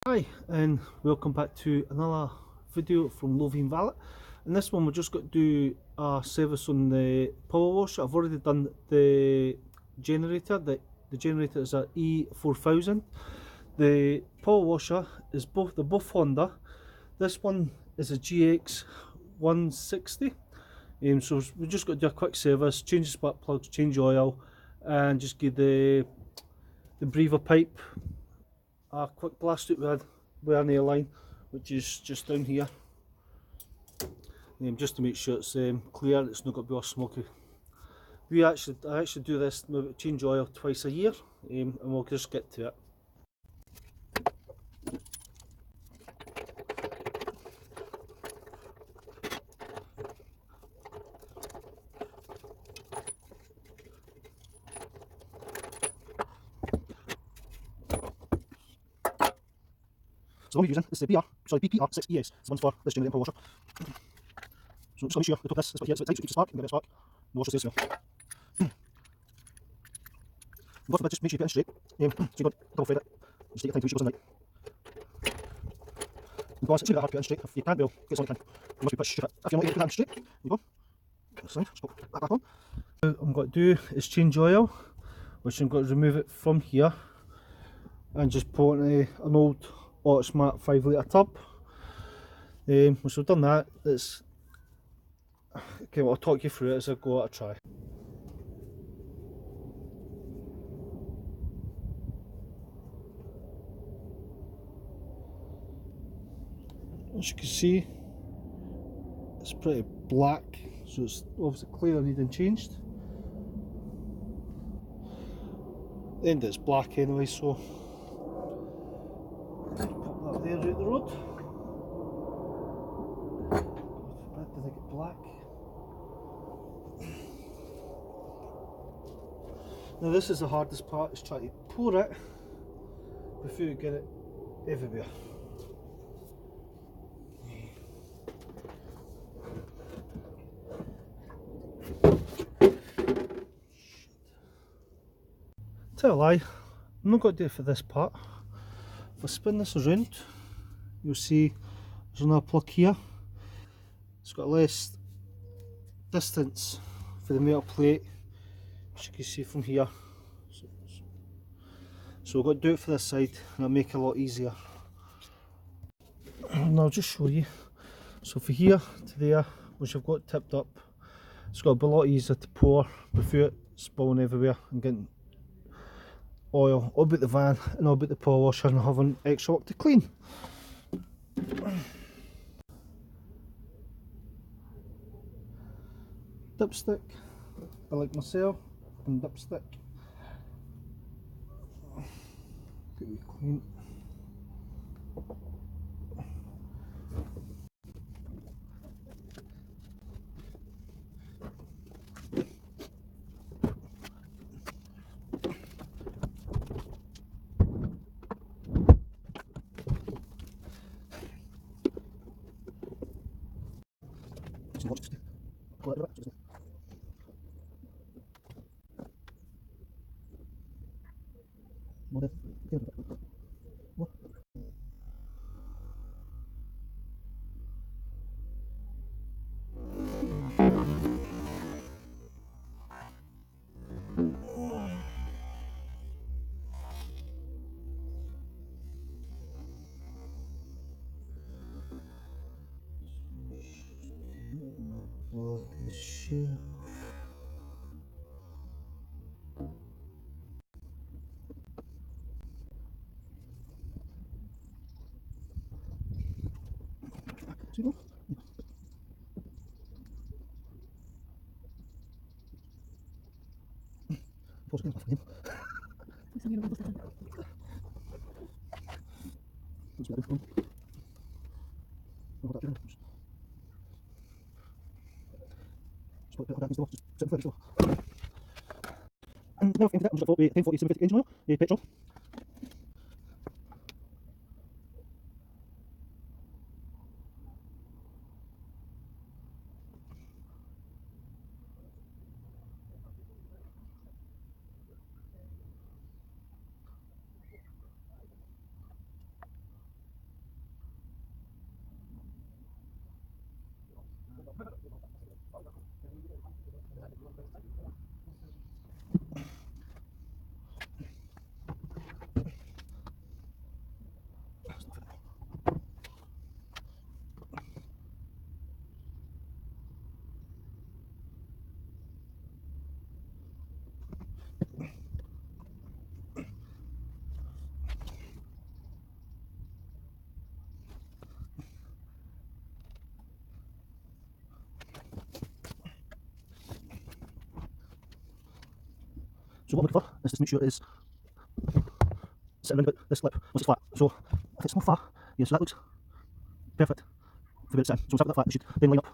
Hi and welcome back to another video from Lothian Valet. In this one we're just got to do a service on the power washer. I've already done the generator. The generator is a E4000. The power washer is both Honda. This one is a GX 160. So we just got to do a quick service, change the spark plugs, change oil, and just give the breather pipe a quick blast out with an airline, which is just down here, just to make sure it's clear, it's not got to be all smoky. I actually do this, change oil twice a year, and we'll just get to it. So what we're using is the BPR6ES. It's the ones for this generator and power washer. So just make sure the top this is here, it's a bit tight, so it keeps the spark, and get a bit of spark. The washer stays well. Go for the bit, just make sure you put it in straight. So you don't double thread it. Just take your time to make sure it goes in right. And go on, it's really hard to put it in straight. If you can't, well, get something you can. You must be pushed straight. If you're not able to put it in straight, there you go. This side, just put that back on. What I'm going to do is change oil, which I'm going to remove it from here and just put in an old Smart 5 litre tub. Once we've done that, it's okay. I'll talk you through it as I go at a try. As you can see, it's pretty black, so it's obviously clear needing changed. The end it's black anyway, so pop that there out the road. Did I get black? Now this is the hardest part, is trying to pour it before you get it everywhere. Tell a lie, I'm not going to do it for this part. If I spin this around, you'll see there's another plug here. It's got less distance for the metal plate, as you can see from here. So we're going to do it for this side, and it'll make it a lot easier. And I'll just show you. So for here to there, which I've got tipped up, it's got to be a lot easier to pour before it spilling everywhere and getting oil all about the van and all about the power washer and having extra work to clean. Dipstick, I like myself, and dipstick. Get it clean. Sure. And now I'm just got 1040 750 engine oil, petrol. So what I'm looking for is just to make sure it is sitting around about this lip once it's flat. So if it's not flat, yeah, so that looks perfect for where it's sitting. So once I've got that flat, it should then line up.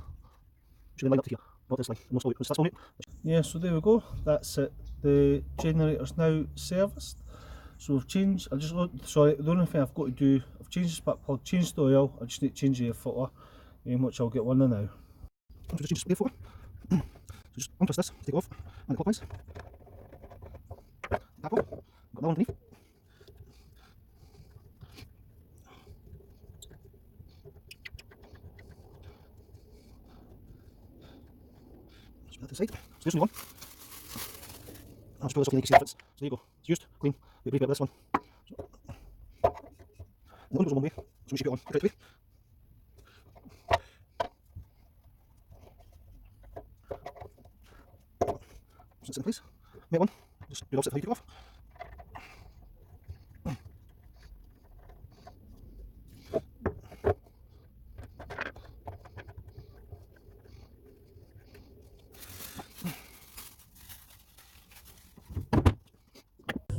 Should then line up to here. Not this line. No slow. Once that's all out. Yeah, so there we go. That's it. The generator's now serviced. So we've changed. I just sorry. The only thing I've got to do, I've changed the spark plug, changed the oil. I just need to change the air filter, which I'll get one of now. So just change the air filter. So just untwist this, take it off, and clockwise. Tap up. Got that underneath. Just put that to the side. So there's only one. I'll just put this up here, you can see the difference. So there you go. It's used, clean. We break out this one. So, and the one goes one way, so we should put it on the correct way. So it's in place. Make one. Just do the opposite how you take it off.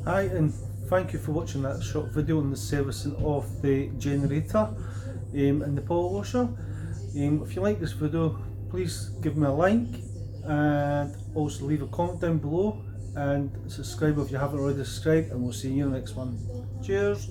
Hi, and thank you for watching that short video on the servicing of the generator and the power washer. If you like this video, please give me a like and also leave a comment down below and subscribe if you haven't already subscribed, and we'll see you in the next one. Cheers!